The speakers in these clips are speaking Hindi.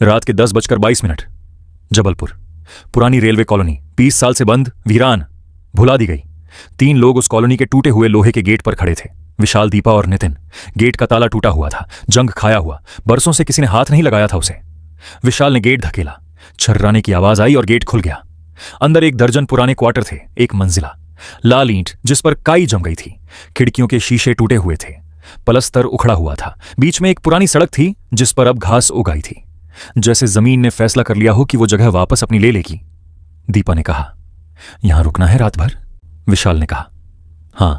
रात के 10:22। जबलपुर। पुरानी रेलवे कॉलोनी 20 साल से बंद, वीरान, भुला दी गई। 3 लोग उस कॉलोनी के टूटे हुए लोहे के गेट पर खड़े थे। विशाल, दीपा और नितिन। गेट का ताला टूटा हुआ था, जंग खाया हुआ, बरसों से किसी ने हाथ नहीं लगाया था उसे। विशाल ने गेट धकेला, छर्राने की आवाज आई और गेट खुल गया। अंदर 1 दर्जन पुराने क्वार्टर थे, 1 मंजिला, लाल ईंट जिस पर काई जम गई थी। खिड़कियों के शीशे टूटे हुए थे, पलस्तर उखड़ा हुआ था। बीच में एक पुरानी सड़क थी जिस पर अब घास उग आई थी, जैसे जमीन ने फैसला कर लिया हो कि वो जगह वापस अपनी ले लेगी। दीपा ने कहा, यहां रुकना है रात भर? विशाल ने कहा, हां,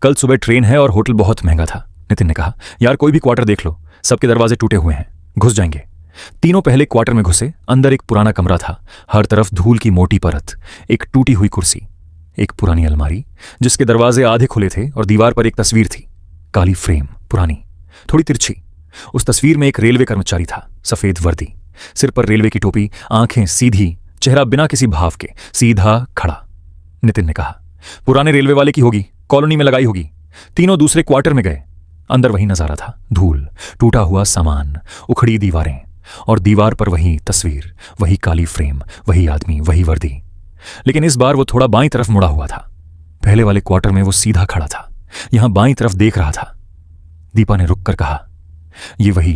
कल सुबह ट्रेन है और होटल बहुत महंगा था। नितिन ने कहा, यार कोई भी क्वार्टर देख लो, सबके दरवाजे टूटे हुए हैं, घुस जाएंगे। तीनों पहले क्वार्टर में घुसे। अंदर एक पुराना कमरा था, हर तरफ धूल की मोटी परत, एक टूटी हुई कुर्सी, एक पुरानी अलमारी जिसके दरवाजे आधे खुले थे और दीवार पर एक तस्वीर थी, काली फ्रेम, पुरानी, थोड़ी तिरछी। उस तस्वीर में एक रेलवे कर्मचारी था, सफेद वर्दी, सिर पर रेलवे की टोपी, आंखें सीधी, चेहरा बिना किसी भाव के, सीधा खड़ा। नितिन ने कहा, पुराने रेलवे वाले की होगी, कॉलोनी में लगाई होगी। तीनों दूसरे क्वार्टर में गए। अंदर वही नजारा था, धूल, टूटा हुआ सामान, उखड़ी दीवारें, और दीवार पर वही तस्वीर, वही काली फ्रेम, वही आदमी, वही वर्दी। लेकिन इस बार वो थोड़ा बाईं तरफ मुड़ा हुआ था। पहले वाले क्वार्टर में वो सीधा खड़ा था, यहां बाईं तरफ देख रहा था। दीपा ने रुक कर कहा, ये वही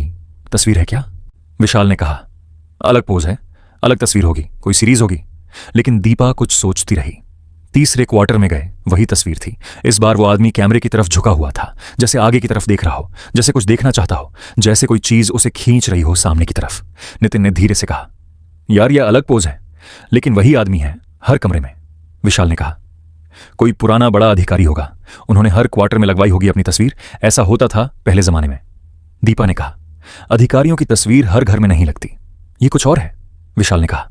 तस्वीर है क्या? विशाल ने कहा, अलग पोज है, अलग तस्वीर होगी, कोई सीरीज होगी। लेकिन दीपा कुछ सोचती रही। तीसरे क्वार्टर में गए, वही तस्वीर थी। इस बार वो आदमी कैमरे की तरफ झुका हुआ था, जैसे आगे की तरफ देख रहा हो, जैसे कुछ देखना चाहता हो, जैसे कोई चीज उसे खींच रही हो सामने की तरफ। नितिन ने धीरे से कहा, यार यह अलग पोज है, लेकिन वही आदमी है हर कमरे में। विशाल ने कहा, कोई पुराना बड़ा अधिकारी होगा, उन्होंने हर क्वार्टर में लगवाई होगी अपनी तस्वीर, ऐसा होता था पहले जमाने में। दीपा ने कहा, अधिकारियों की तस्वीर हर घर में नहीं लगती, ये कुछ और है। विशाल ने कहा,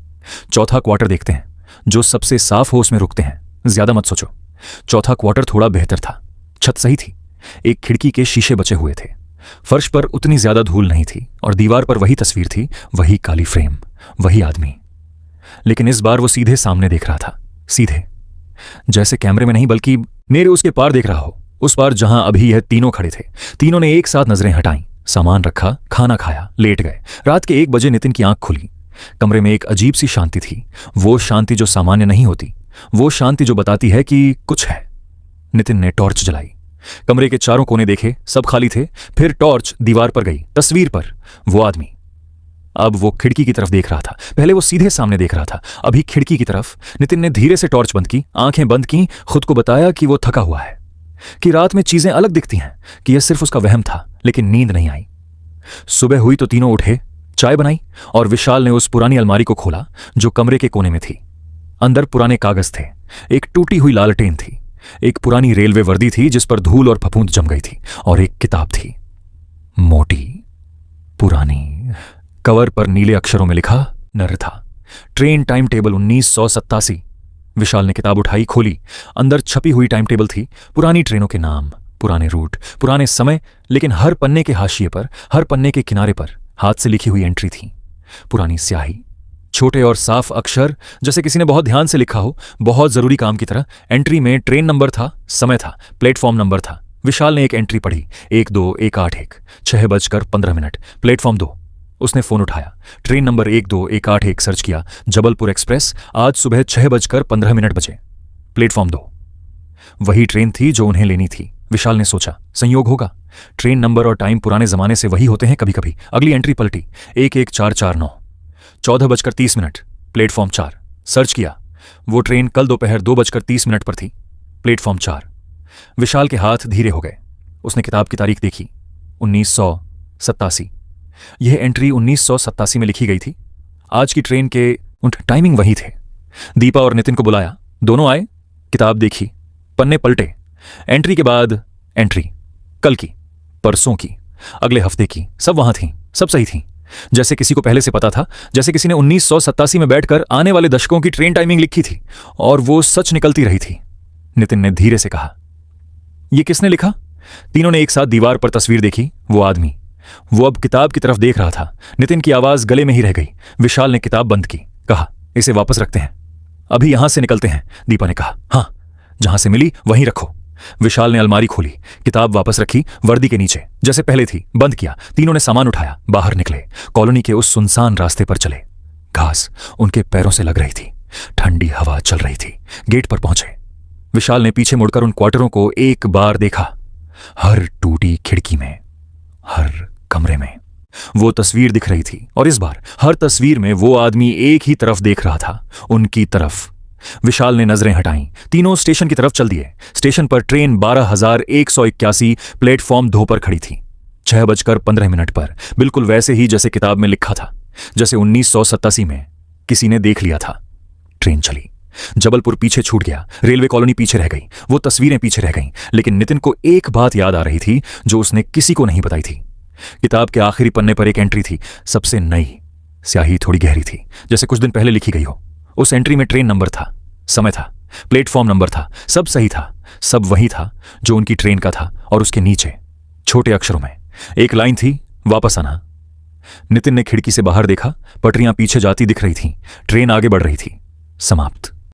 चौथा क्वार्टर देखते हैं, जो सबसे साफ हो उसमें रुकते हैं, ज्यादा मत सोचो। चौथा क्वार्टर थोड़ा बेहतर था, छत सही थी, एक खिड़की के शीशे बचे हुए थे, फर्श पर उतनी ज्यादा धूल नहीं थी, और दीवार पर वही तस्वीर थी, वही काली फ्रेम, वही आदमी। लेकिन इस बार वो सीधे सामने देख रहा था, सीधे, जैसे कैमरे में नहीं बल्कि मेरे उसके पार देख रहा हो, उस पार जहां अभी यह तीनों खड़े थे। तीनों ने एक साथ नजरें हटाई, सामान रखा, खाना खाया, लेट गए। रात के 1 बजे नितिन की आंख खुली। कमरे में एक अजीब सी शांति थी, वो शांति जो सामान्य नहीं होती, वो शांति जो बताती है कि कुछ है। नितिन ने टॉर्च जलाई, कमरे के चारों कोने देखे, सब खाली थे। फिर टॉर्च दीवार पर गई, तस्वीर पर वो आदमी। अब वो खिड़की की तरफ देख रहा था, पहले वो सीधे सामने देख रहा था, अभी खिड़की की तरफ। नितिन ने धीरे से टॉर्च बंद की, आंखें बंद की, खुद को बताया कि वो थका हुआ है, कि रात में चीजें अलग दिखती हैं, कि यह सिर्फ उसका वहम था। लेकिन नींद नहीं आई। सुबह हुई तो तीनों उठे, चाय बनाई, और विशाल ने उस पुरानी अलमारी को खोला जो कमरे के कोने में थी। अंदर पुराने कागज थे, एक टूटी हुई लालटेन थी, एक पुरानी रेलवे वर्दी थी जिस पर धूल और फफूंद जम गई थी, और एक किताब थी, मोटी, पुरानी। कवर पर नीले अक्षरों में लिखा नर था, ट्रेन टाइम टेबल 1987। विशाल ने किताब उठाई, खोली। अंदर छपी हुई टाइम टेबल थी, पुरानी ट्रेनों के नाम, पुराने रूट, पुराने समय। लेकिन हर पन्ने के हाशिए पर, हर पन्ने के किनारे पर हाथ से लिखी हुई एंट्री थी, पुरानी स्याही, छोटे और साफ अक्षर, जैसे किसी ने बहुत ध्यान से लिखा हो, बहुत जरूरी काम की तरह। एंट्री में ट्रेन नंबर था, समय था, प्लेटफॉर्म नंबर था। विशाल ने एक एंट्री पढ़ी, 12181, 6:15, प्लेटफॉर्म 2। उसने फोन उठाया, ट्रेन नंबर 12181 सर्च किया, जबलपुर एक्सप्रेस, आज सुबह 6:15 बजे, प्लेटफॉर्म 2। वही ट्रेन थी जो उन्हें लेनी थी। विशाल ने सोचा, संयोग होगा, ट्रेन नंबर और टाइम पुराने जमाने से वही होते हैं कभी कभी। अगली एंट्री पलटी, 11449, 14:30, प्लेटफॉर्म 4। सर्च किया, वो ट्रेन कल दोपहर 2:30 पर थी, प्लेटफॉर्म 4। विशाल के हाथ धीरे हो गए। उसने किताब की तारीख देखी, 1987। यह एंट्री 1987 में लिखी गई थी। आज की ट्रेन के टाइमिंग वही थे। दीपा और नितिन को बुलाया, दोनों आए, किताब देखी, पन्ने पलटे। एंट्री के बाद एंट्री, कल की, परसों की, अगले हफ्ते की, सब वहां थी, सब सही थी, जैसे किसी को पहले से पता था, जैसे किसी ने 1987 में बैठकर आने वाले दशकों की ट्रेन टाइमिंग लिखी थी, और वो सच निकलती रही थी। नितिन ने धीरे से कहा, यह किसने लिखा? तीनों ने एक साथ दीवार पर तस्वीर देखी, वो आदमी। वो अब किताब की तरफ देख रहा था। नितिन की आवाज गले में ही रह गई। विशाल ने किताब बंद की, कहा, इसे वापस रखते हैं, अभी यहां से निकलते हैं। दीपा ने कहा, हां, जहां से मिली वहीं रखो। विशाल ने अलमारी खोली, किताब वापस रखी वर्दी के नीचे जैसे पहले थी, बंद किया। तीनों ने सामान उठाया, बाहर निकले, कॉलोनी के उस सुनसान रास्ते पर चले। घास उनके पैरों से लग रही थी, ठंडी हवा चल रही थी। गेट पर पहुंचे। विशाल ने पीछे मुड़कर उन क्वार्टरों को एक बार देखा। हर टूटी खिड़की में, हर कमरे में वो तस्वीर दिख रही थी, और इस बार हर तस्वीर में वो आदमी एक ही तरफ देख रहा था, उनकी तरफ। विशाल ने नजरें हटाईं। तीनों स्टेशन की तरफ चल दिए। स्टेशन पर ट्रेन 12,181 प्लेटफॉर्म 2 पर खड़ी थी। 6:15 पर, बिल्कुल वैसे ही जैसे किताब में लिखा था, जैसे 1987 में किसी ने देख लिया था। ट्रेन चली। जबलपुर पीछे छूट गया, रेलवे कॉलोनी पीछे रह गई, वो तस्वीरें पीछे रह गईं। लेकिन नितिन को एक बात याद आ रही थी जो उसने किसी को नहीं बताई थी। किताब के आखिरी पन्ने पर एक एंट्री थी, सबसे नई। स्याही थोड़ी गहरी थी, जैसे कुछ दिन पहले लिखी गई हो। उस एंट्री में ट्रेन नंबर था, समय था, प्लेटफॉर्म नंबर था, सब सही था, सब वही था जो उनकी ट्रेन का था। और उसके नीचे छोटे अक्षरों में एक लाइन थी, वापस आना। नितिन ने खिड़की से बाहर देखा, पटरियां पीछे जाती दिख रही थीं, ट्रेन आगे बढ़ रही थी। समाप्त।